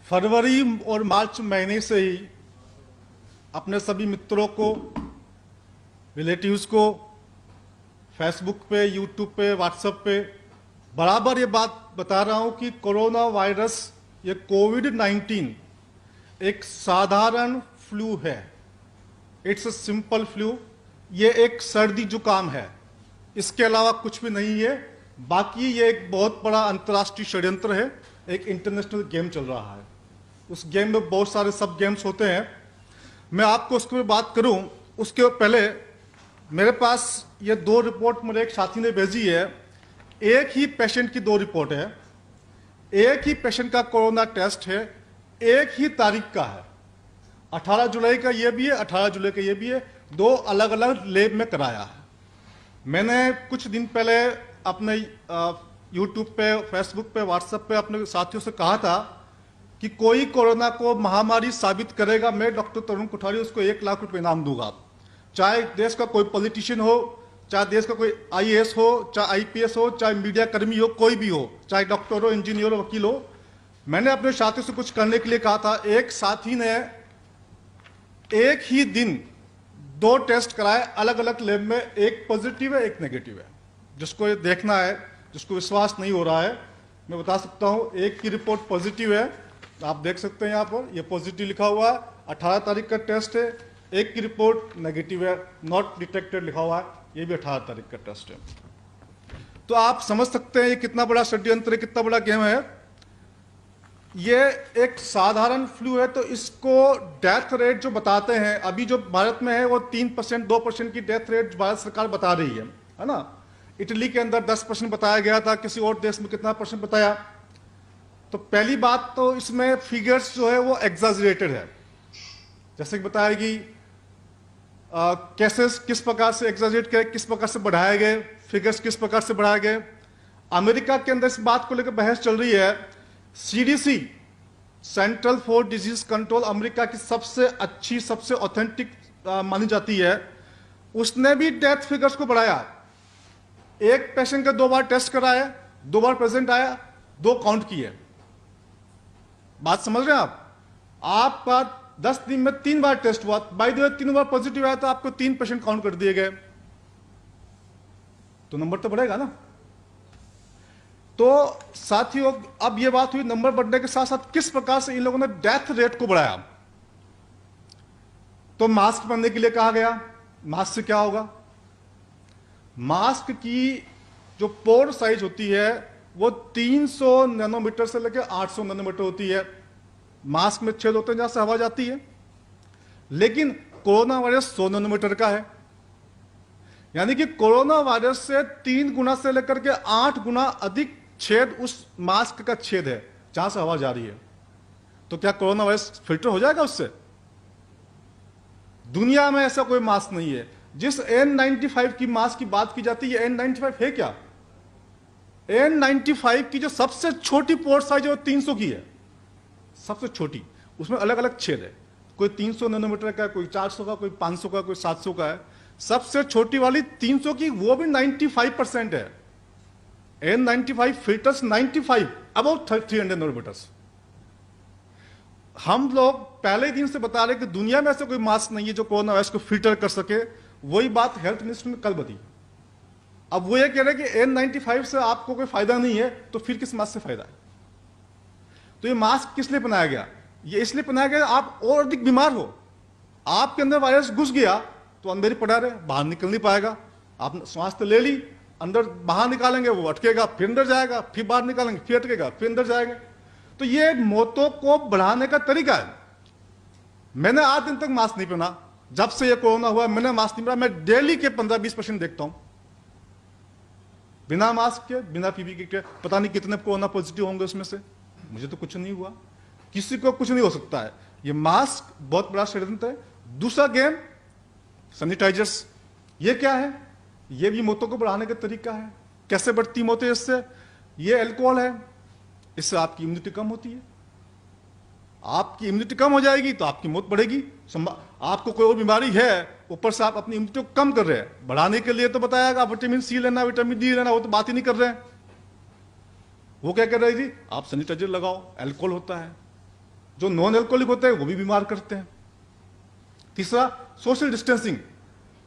फरवरी और मार्च महीने से ही अपने सभी मित्रों को, रिलेटिव्स को फेसबुक पे, यूट्यूब पे, व्हाट्सएप पे बराबर ये बात बता रहा हूं कि कोरोना वायरस, ये कोविड-19 एक साधारण फ्लू है। It's a simple flu. ये एक सर्दी जुकाम है, इसके अलावा कुछ भी नहीं है। बाकी ये एक बहुत बड़ा अंतर्राष्ट्रीय षड्यंत्र है, एक इंटरनेशनल गेम चल रहा है। उस गेम में बहुत सारे सब गेम्स होते हैं। मैं आपको उसके ऊपर बात करूं उसके पहले मेरे पास ये दो रिपोर्ट मेरे एक साथी ने भेजी है। एक ही पेशेंट की दो रिपोर्ट है, एक ही पेशेंट का कोरोना टेस्ट है, एक ही तारीख का है। 18 जुलाई का ये भी है, 18 जुलाई का ये भी है। दो अलग अलग लैब में कराया है। मैंने कुछ दिन पहले अपने यूट्यूब पे, फेसबुक पे, व्हाट्सएप पे अपने साथियों से कहा था कि कोई कोरोना को महामारी साबित करेगा, मैं डॉक्टर तरुण कोठारी उसको 1 लाख रुपए इनाम दूंगा। चाहे देश का कोई पॉलिटिशियन हो, चाहे देश का कोई आईएएस हो, चाहे आईपीएस हो, चाहे मीडिया कर्मी हो, कोई भी हो, चाहे डॉक्टर हो, इंजीनियर हो, वकील हो। मैंने अपने साथियों से कुछ करने के लिए कहा था। एक साथी ने एक ही दिन 2 टेस्ट कराए अलग अलग लैब में, एक पॉजिटिव है, एक नेगेटिव है। जिसको ये देखना है, जिसको विश्वास नहीं हो रहा है, मैं बता सकता हूं। एक की रिपोर्ट पॉजिटिव है, आप देख सकते हैं यहां पर, ये पॉजिटिव लिखा हुआ है, 18 तारीख का टेस्ट है। एक की रिपोर्ट नेगेटिव है, नॉट डिटेक्टेड लिखा हुआ है, ये भी 18 तारीख का टेस्ट है। तो आप समझ सकते हैं ये कितना बड़ा षड्यंत्र है, कितना बड़ा गेम है। ये एक साधारण फ्लू है, तो इसको डेथ रेट जो बताते हैं अभी जो भारत में है वो 3%, 2% की डेथ रेट भारत सरकार बता रही है ना। इटली के अंदर 10% बताया गया था, किसी और देश में कितना परसेंट बताया। तो पहली बात तो इसमें फिगर्स जो है वो एग्जैजरेटेड है। जैसे कि बताया कि केसेस किस प्रकार से एग्जैजरेट किए, किस प्रकार से बढ़ाए गए, फिगर्स किस प्रकार से बढ़ाए गए। अमेरिका के अंदर इस बात को लेकर बहस चल रही है। CDC, central for disease control, America की सबसे अच्छी, सबसे ऑथेंटिक मानी जाती है, उसने भी डेथ फिगर्स को बढ़ाया। एक पेशेंट का 2 बार टेस्ट कराया, 2 बार प्रेजेंट आया, 2 काउंट किए। बात समझ रहे हैं आप? आपका 10 दिन में 3 बार टेस्ट हुआ, by the way 3 bar positive आया, तो आपको 3 पेशेंट काउंट कर दिए गए, तो नंबर तो बढ़ेगा ना। तो साथियों, अब ये बात हुई नंबर बढ़ने के साथ साथ किस प्रकार से इन लोगों ने डेथ रेट को बढ़ाया। तो मास्क पहनने के लिए कहा गया। मास्क से क्या होगा? मास्क की जो पोर साइज होती है वो 300 नैनोमीटर से लेकर 800 नैनोमीटर होती है। मास्क में छेद होते हैं जहां से हवा जाती है। लेकिन कोरोना वायरस 100 नैनोमीटर का है, यानी कि कोरोना वायरस से 3 गुना से लेकर के 8 गुना अधिक छेद उस मास्क का छेद है जहां से हवा जा रही है। तो क्या कोरोना वायरस फिल्टर हो जाएगा उससे? दुनिया में ऐसा कोई मास्क नहीं है। जिस N95 की मास्क की बात की जाती है, N95 है क्या? N95 की जो सबसे छोटी पोर्ट साइज है वो 300 की है, सबसे छोटी। उसमें अलग अलग छेद है, कोई 300 नैनोमीटर का, कोई 400 का, कोई 500 का, कोई 700 का है। सबसे छोटी वाली 300 की, वो भी 95% है। N95 filters 95 about 300 nanometres. हम लोग पहले दिन से बता रहे कि दुनिया में ऐसा कोई मास्क नहीं है जो कोरोना वायरस को फिल्टर कर सके। वही बात हेल्थ मिनिस्टर ने कल बताई। अब वो ये कह रहे हैं कि N95 से आपको कोई फायदा नहीं है, तो फिर किस मास्क से फायदा है? तो ये मास्क किस लिए बनाया गया? ये इसलिए बनाया गया आप और अधिक बीमार हो, आपके अंदर वायरस घुस गया तो अंदर ही पड़ा रहे, बाहर निकल नहीं पाएगा। आपने श्वास तो ले ली, अंदर बाहर निकालेंगे वो अटकेगा, फिर अंदर जाएगा, फिर बाहर निकालेंगे, फिर अटकेगा, फिर अंदर जाएंगे। तो ये मौतों को बढ़ाने का तरीका है। मैंने आज दिन तक मास्क नहीं पहना, जब से ये कोरोना हुआ मैंने मास्क नहीं पहना। मैं डेली के 15-20% देखता हूं बिना मास्क के, बिना पीपीई के। पता नहीं कितने कोरोना पॉजिटिव होंगे उसमें से, मुझे तो कुछ नहीं हुआ, किसी को कुछ नहीं हो सकता है। ये मास्क बहुत बड़ा षड्यंत्र है। दूसरा गेम सैनिटाइजर्स, ये क्या है? ये भी मौतों को बढ़ाने का तरीका है। कैसे बढ़ती मौतें इससे? ये अल्कोहल है, इससे आपकी इम्यूनिटी कम होती है। आपकी इम्यूनिटी कम हो जाएगी तो आपकी मौत बढ़ेगी। आपको कोई और बीमारी है, ऊपर से आप अपनी इम्यूनिटी को कम कर रहे हैं। बढ़ाने के लिए तो बताया विटामिन सी लेना, विटामिन डी लेना, वो तो बात ही नहीं कर रहे हैं। वो क्या कर रही थी? आप सैनिटाइजर लगाओ, अल्कोहल होता है। जो नॉन एल्कोहलिक होते हैं वो भी बीमार करते हैं। तीसरा, सोशल डिस्टेंसिंग।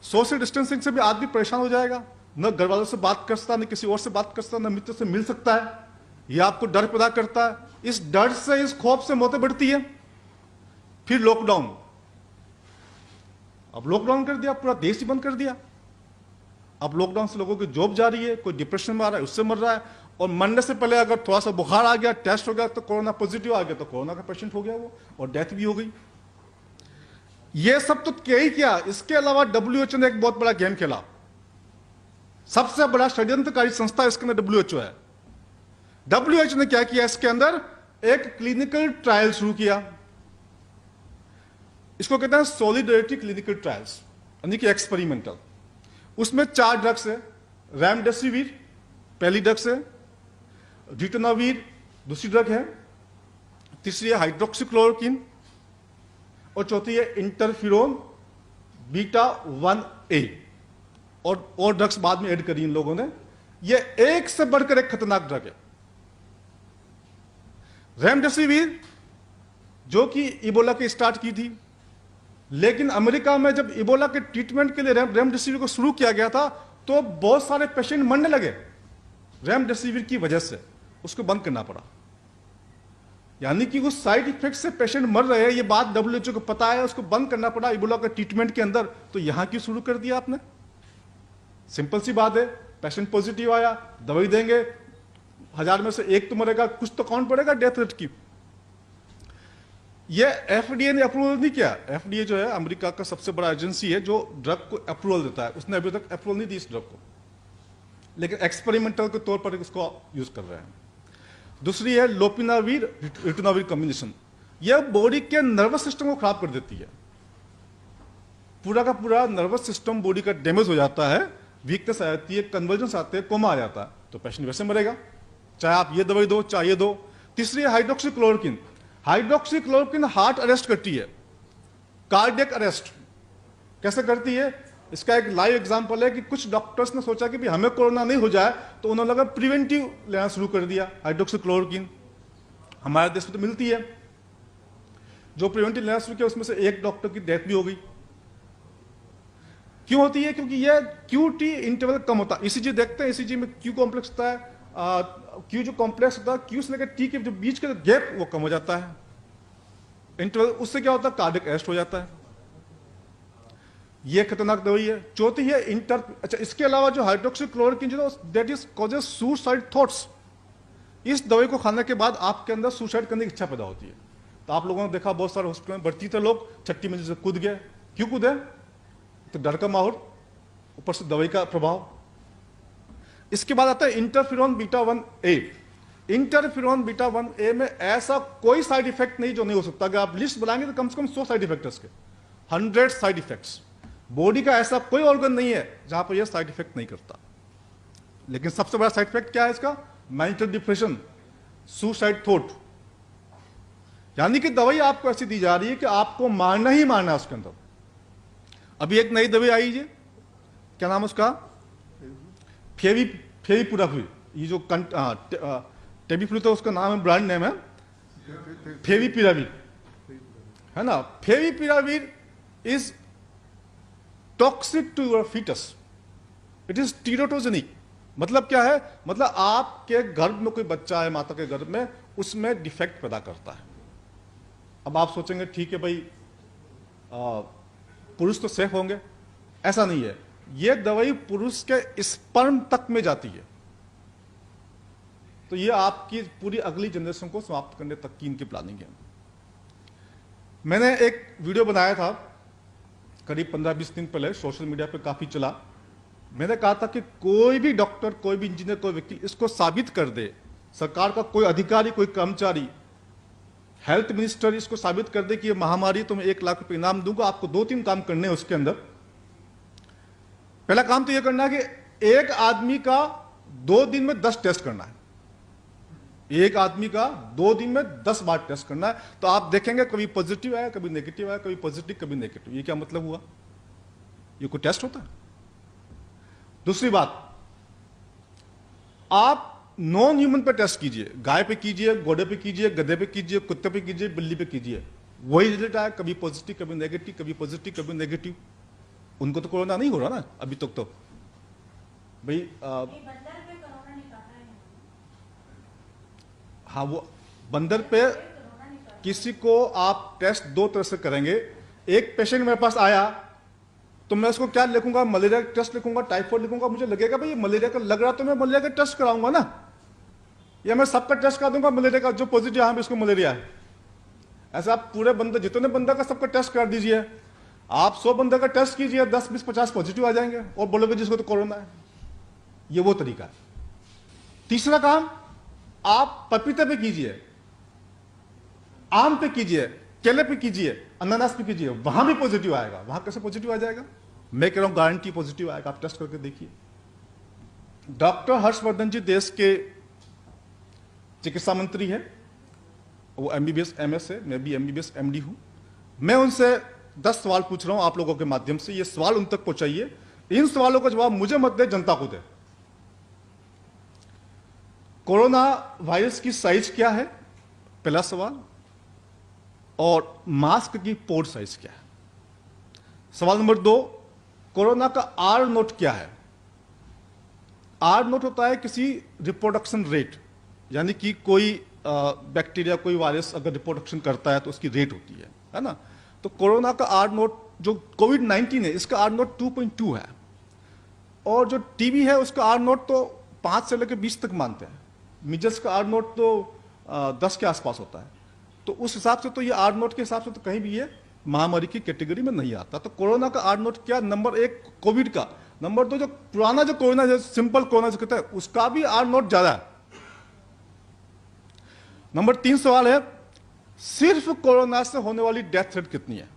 सोशल डिस्टेंसिंग से भी आदमी परेशान हो जाएगा, न घर वालों से बात कर सकता, न किसी और से बात कर सकता, न मित्र से मिल सकता है। यह आपको डर पैदा करता है। इस डर से, इस खौफ से मौतें बढ़ती है। फिर लॉकडाउन। अब लॉकडाउन कर दिया, पूरा देश ही बंद कर दिया। अब लॉकडाउन से लोगों की जॉब जा रही है, कोई डिप्रेशन में आ रहा है, उससे मर रहा है। और मरने से पहले अगर थोड़ा सा बुखार आ गया, टेस्ट हो गया तो कोरोना पॉजिटिव आ गया, तो कोरोना का पेशेंट हो गया वो, और डेथ भी हो गई। ये सब तो क्या ही किया, इसके अलावा WHO ने एक बहुत बड़ा गेम खेला। सबसे बड़ा षड्यंत्रकारी संस्था इसके अंदर WHO है। WHO ने क्या किया, इसके अंदर एक क्लिनिकल ट्रायल शुरू किया। इसको कहते हैं सॉलिडरिटी क्लिनिकल ट्रायल्स, यानी कि एक्सपेरिमेंटल। उसमें 4 ड्रग्स है। रेमडेसिविर पहली ड्रग्स है, रिटोनाविर दूसरी ड्रग है, तीसरी है हाइड्रोक्सीक्लोरोक्विन, और चौथी है इंटरफेरोन बीटा 1A, और ड्रग्स बाद में ऐड करी इन लोगों ने। ये एक से बढ़कर एक खतरनाक ड्रग है। रेमडेसिविर जो कि इबोला की स्टार्ट की थी, लेकिन अमेरिका में जब इबोला के ट्रीटमेंट के लिए रेमडेसिविर को शुरू किया गया था तो बहुत सारे पेशेंट मरने लगे रेमडेसिविर की वजह से। उसको बंद करना पड़ा। यानी कि उस साइड इफेक्ट से पेशेंट मर रहे हैं, ये बात WHO को पता है, उसको बंद करना पड़ा इबोला के ट्रीटमेंट के अंदर। तो यहां क्यों शुरू कर दिया आपने? सिंपल सी बात है, पेशेंट पॉजिटिव आया, दवाई देंगे, 1000 में से 1 तो मरेगा, कुछ तो काउंट पड़ेगा डेथ रेट की। ये FDA ने अप्रूवल नहीं किया। FDA जो है अमेरिका का सबसे बड़ा एजेंसी है जो ड्रग को अप्रूवल देता है, उसने अभी तक अप्रूवल नहीं दी इस ड्रग को, लेकिन एक्सपेरिमेंटल के तौर पर इसको यूज कर रहे हैं। दूसरी है लोपिनाविर रिटोनाविर कॉम्बिनेशन। यह बॉडी के नर्वस सिस्टम को खराब कर देती है। पूरा का पूरा नर्वस सिस्टम बॉडी का डैमेज हो जाता है, वीकनेस आ जाती है, कन्वर्जेंस आते हैं, कोमा आ जाता है, तो पेशेंट वैसे मरेगा, चाहे आप ये दवाई दो चाहे ये दो। तीसरी है हाइड्रोक्सीक्लोरोक्विन। हाइड्रोक्सीक्लोरोक्विन हार्ट अरेस्ट करती है, कार्डियक अरेस्ट। कैसे करती है? इसका एक लाइव एग्जांपल है कि कुछ डॉक्टर्स ने सोचा कि भी हमें कोरोना नहीं हो जाए, तो उन्होंने लगा प्रिवेंटिव लेना शुरू कर दिया हाइड्रोक्सीक्लोरोक्विन। हमारे देश में तो मिलती है। जो प्रिवेंटिव लेना शुरू किया उसमें से एक डॉक्टर की डेथ भी हो गई। क्यों होती है? क्योंकि ये QT इंटरवल कम होता है। ECG देखते हैं, ECG में Q कॉम्प्लेक्स होता है, Q जो कॉम्प्लेक्स होता है, Q से लेकर T के जो बीच का गैप वो कम हो जाता है इंटरवल। उससे क्या होता है? कार्डियक अरेस्ट हो जाता है। ये खतरनाक दवाई है। चौथी है अच्छा, इसके अलावा जो हाइड्रोक्सीक्लोरोक्विन जो that is causes suicide thoughts. इस दवाई को खाने के बाद आपके अंदर सुसाइड करने की इच्छा पैदा होती है। तो आप लोगों ने देखा बहुत सारे हॉस्पिटल में भर्ती थे लोग, 6ठी मंजिल से कूद गए। क्यों कूदे? तो डर का माहौल, ऊपर से दवाई का प्रभाव। इसके बाद आता है interferon beta 1A। Interferon beta 1A में ऐसा कोई साइड इफेक्ट नहीं जो नहीं हो सकता। अगर आप लिस्ट बनाएंगे तो कम से कम 100 साइड इफेक्ट है इसके, 100 साइड इफेक्ट्स। बॉडी का ऐसा कोई ऑर्गन नहीं है जहां पर यह साइड इफेक्ट नहीं करता। लेकिन सबसे बड़ा साइड इफेक्ट क्या है इसका? Mental depression, suicide thought. यानी कि दवाई आपको ऐसी दी जा रही है कि आपको मारना ही मारना है उसके अंदर। अभी एक नई दवाई आई है, क्या नाम उसका? फेविपिराविर। ये जो टेमीफ्लू तो उसका नाम है, ब्रांड नेम है, फेविपिराविर है ना। Favipiravir is toxic to your foetus, it is teratogenic. मतलब क्या है? मतलब आपके गर्भ में कोई बच्चा है, माता के गर्भ में, उसमें डिफेक्ट पैदा करता है। अब आप सोचेंगे ठीक है भाई, पुरुष तो सेफ होंगे। ऐसा नहीं है। यह दवाई पुरुष के स्पर्म तक में जाती है। तो यह आपकी पूरी अगली जनरेशन को समाप्त करने तक की इनकी प्लानिंग है। मैंने एक वीडियो बनाया था करीब 15-20 दिन पहले, सोशल मीडिया पे काफी चला। मैंने कहा था कि कोई भी डॉक्टर, कोई भी इंजीनियर, कोई वकील इसको साबित कर दे, सरकार का कोई अधिकारी, कोई कर्मचारी, हेल्थ मिनिस्टर इसको साबित कर दे कि ये महामारी, तो मैं 1 लाख रुपए इनाम दूंगा। आपको 2-3 काम करने हैं उसके अंदर। पहला काम तो यह करना है कि एक आदमी का 2 दिन में 10 टेस्ट करना है। एक आदमी का 2 दिन में 10 बार टेस्ट करना है। तो आप देखेंगे कभी पॉजिटिव आया, कभी नेगेटिव आया, कभी पॉजिटिव कभी नेगेटिव। ये क्या मतलब हुआ? ये कोई टेस्ट होता है? दूसरी बात, आप नॉन ह्यूमन पे टेस्ट कीजिए, गाय पे कीजिए, घोड़े पे कीजिए, गधे पे कीजिए, कुत्ते पे कीजिए, बिल्ली पे कीजिए, वही रिजल्ट आया, कभी पॉजिटिव कभी नेगेटिव, कभी पॉजिटिव कभी नेगेटिव। उनको तो कोरोना नहीं हो रहा ना अभी तक तो भाई। हाँ, वो बंदर पे किसी को आप टेस्ट दो तरह से करेंगे। एक पेशेंट मेरे पास आया तो मैं उसको क्या लिखूंगा, मलेरिया का टेस्ट लिखूंगा, टाइफाइड लिखूंगा, मुझे लगेगा भाई मलेरिया का लग रहा तो मैं मलेरिया का टेस्ट कराऊंगा ना, या मैं सबका टेस्ट करा दूंगा मलेरिया का, जो पॉजिटिव हाँ इसको मलेरिया है। ऐसा आप पूरे बंदे जितने बंदा का सबका टेस्ट कर दीजिए, आप 100 बंदे का टेस्ट कीजिए, 10 20 50 पॉजिटिव आ जाएंगे और बोलोगे जिसको तो कोरोना है। ये वो तरीका है। तीसरा काम, आप पपीते पे कीजिए, आम पे कीजिए, केले पे कीजिए, अनानास पे कीजिए, वहां भी पॉजिटिव आएगा। वहां कैसे पॉजिटिव आ जाएगा? मैं कह रहा हूं गारंटी पॉजिटिव आएगा, आप टेस्ट करके देखिए। डॉक्टर हर्षवर्धन जी देश के चिकित्सा मंत्री है, वो एमबीबीएस एमएस है, मैं भी एमबीबीएस एमडी हूं। मैं उनसे 10 सवाल पूछ रहा हूं आप लोगों के माध्यम से, ये सवाल उन तक पहुंचाइए। इन सवालों का जवाब मुझे मत दे, जनता को दे। कोरोना वायरस की साइज क्या है, पहला सवाल। और मास्क की पोर साइज क्या है। सवाल नंबर 2, कोरोना का आर नोट क्या है। आर नोट होता है किसी रिप्रोडक्शन रेट, यानी कि कोई बैक्टीरिया कोई वायरस अगर रिप्रोडक्शन करता है तो उसकी रेट होती है ना। तो कोरोना का आर नोट जो कोविड-19 है इसका आर नोट 2.2 है, और जो टीबी है उसका आर नोट तो 5 से लेकर 20 तक मानते हैं। मिजल्स का आर नोट तो 10 के आसपास होता है। तो उस हिसाब से तो ये आर नोट के हिसाब से तो कहीं भी ये महामारी की कैटेगरी में नहीं आता। तो कोरोना का आर नोट क्या, नंबर 1 कोविड का, नंबर 2 जो पुराना जो कोरोना जो सिंपल कोरोना जो कहते हैं उसका भी आर नोट ज्यादा है। नंबर 3 सवाल है, सिर्फ कोरोना से होने वाली डेथ रेट कितनी है।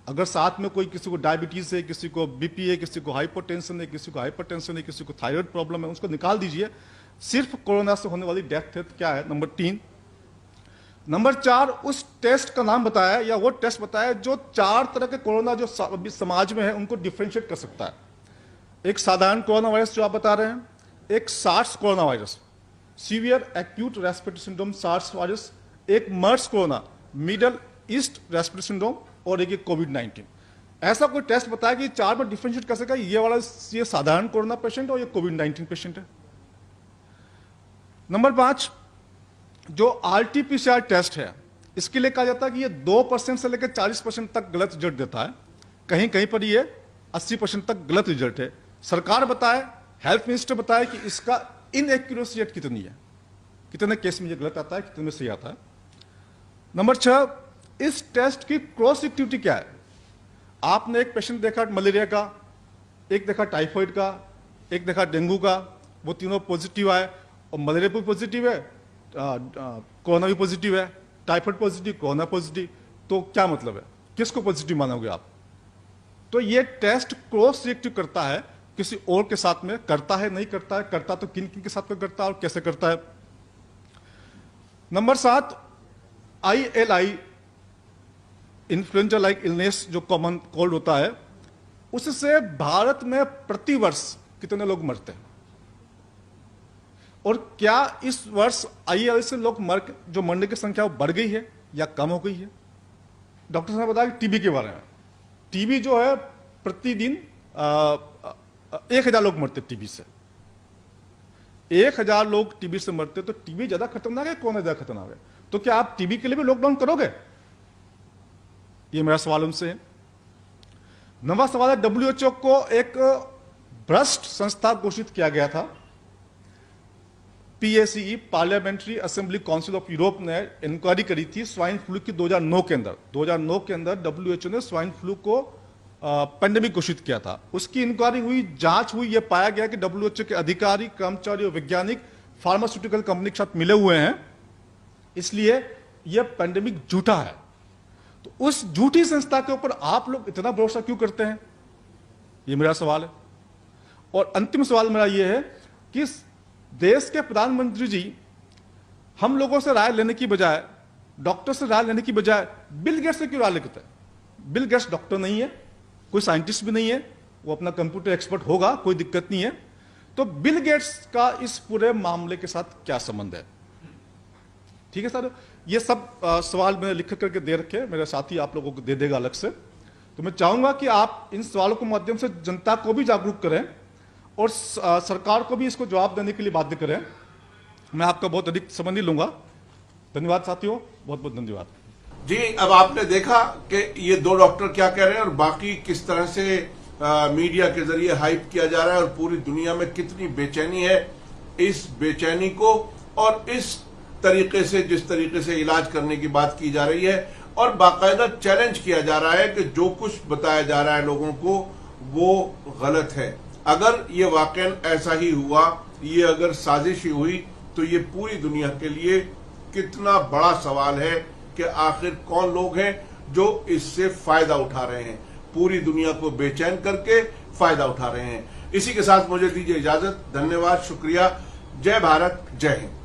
अगर साथ में कोई किसी को डायबिटीज है, किसी को बीपी है, किसी को हाइपरटेंशन है, किसी को हाइपरटेंशन है, किसी को थायराइड प्रॉब्लम है, उसको निकाल दीजिए, सिर्फ कोरोना से होने वाली डेथ रेट क्या है, नंबर 3। नंबर 4, उस टेस्ट का नाम बताया या वो टेस्ट बताया जो 4 तरह के कोरोना जो समाज में है उनको डिफ्रेंशिएट कर सकता है। एक साधारण कोरोना वायरस जो आप बता रहे हैं, एक SARS corona virus, severe acute respiratory syndrome SARS virus, एक MERS corona, middle east respiratory syndrome, और एक कोविड-19। ऐसा कोई टेस्ट बताया कि 4 में डिफ्रेंशिएट कर सका, ये वाला ये साधारण कोरोना पेशेंट और ये कोविड-19 पेशेंट है। नंबर 5, जो आरटीपीसीआर टेस्ट है इसके लिए कहा जाता है कि ये 2% से लेकर 40% तक गलत रिजल्ट देता है, कहीं कहीं पर ये 80% तक गलत रिजल्ट है। सरकार बताए, हेल्थ मिनिस्टर बताए कि इसका इनएक्यूरेसी रेट कितनी है, कितने केस में ये गलत आता है, कितने में सही आता है। नंबर 6, इस टेस्ट की क्रॉस एक्टिविटी क्या है। आपने एक पेशेंट देखा मलेरिया का, एक देखा टाइफाइड का, एक देखा डेंगू का, वो तीनों पॉजिटिव आए, और मलेरिया भी पॉजिटिव है, कोरोना भी पॉजिटिव है, टाइफाइड पॉजिटिव, कोरोना पॉजिटिव, तो क्या मतलब है, किसको पॉजिटिव मानोगे आप। तो ये टेस्ट क्रॉस रिएक्टिव करता है, किसी और के साथ में करता है नहीं करता है, करता तो किन किन के साथ में करता है और कैसे करता है। Number 7, ILI influenza like illness जो कॉमन कोल्ड होता है, उससे भारत में प्रतिवर्ष कितने लोग मरते हैं, और क्या इस वर्ष ILI से लोग जो मरने की संख्या वो बढ़ गई है या कम हो गई है। डॉक्टर साहब ने बताया टीबी के बारे में, टीबी जो है प्रतिदिन 1000 लोग मरते टीबी से, 1000 लोग टीबी से मरते, तो टीबी ज्यादा खतरनाक है, कोरोना ज्यादा खतरनाक है। तो क्या आप टीबी के लिए भी लॉकडाउन करोगे, ये मेरा सवाल उनसे है। नवा सवाल है, WHO को एक भ्रष्ट संस्था घोषित किया गया था। PACE parliamentary assembly council of Europe ने इंक्वायरी करी थी स्वाइन फ्लू की 2009 के अंदर। 2009 के अंदर WHO ने स्वाइन फ्लू को पेंडेमिक घोषित किया था। उसकी इंक्वायरी हुई, जांच हुई, यह पाया गया कि WHO के अधिकारी, कर्मचारी और वैज्ञानिक फार्मास्यूटिकल कंपनी के साथ मिले हुए हैं, इसलिए यह पेंडेमिक झूठा है। तो उस झूठी संस्था के ऊपर आप लोग इतना भरोसा क्यों करते हैं, यह मेरा सवाल है। और अंतिम सवाल मेरा यह है कि देश के प्रधानमंत्री जी हम लोगों से राय लेने की बजाय, डॉक्टर से राय लेने की बजाय बिल गेट्स से क्यों राय लेते हैं। बिल गेट्स डॉक्टर नहीं है, कोई साइंटिस्ट भी नहीं है, वो अपना कंप्यूटर एक्सपर्ट होगा, कोई दिक्कत नहीं है। तो बिल गेट्स का इस पूरे मामले के साथ क्या संबंध है? ठीक है सर, ये सब सवाल मैंने लिख करके दे रखे, मेरे साथी आप लोगों को दे देगा अलग से। तो मैं चाहूंगा कि आप इन सवालों के माध्यम से जनता को भी जागरूक करें और सरकार को भी इसको जवाब देने के लिए बाध्य करें। मैं आपका बहुत अधिक समय नहीं लूंगा। धन्यवाद साथियों, बहुत बहुत धन्यवाद। जी, अब आपने देखा कि ये दो डॉक्टर क्या कह रहे हैं और बाकी किस तरह से मीडिया के जरिए हाइप किया जा रहा है और पूरी दुनिया में कितनी बेचैनी है। इस बेचैनी को और इस तरीके से, जिस तरीके से इलाज करने की बात की जा रही है और बाकायदा चैलेंज किया जा रहा है कि जो कुछ बताया जा रहा है लोगों को वो गलत है। अगर ये वाकई ऐसा ही हुआ, ये अगर साजिश ही हुई, तो ये पूरी दुनिया के लिए कितना बड़ा सवाल है कि आखिर कौन लोग हैं जो इससे फायदा उठा रहे हैं, पूरी दुनिया को बेचैन करके फायदा उठा रहे हैं। इसी के साथ मुझे दीजिए इजाजत। धन्यवाद, शुक्रिया। जय भारत, जय हिंद।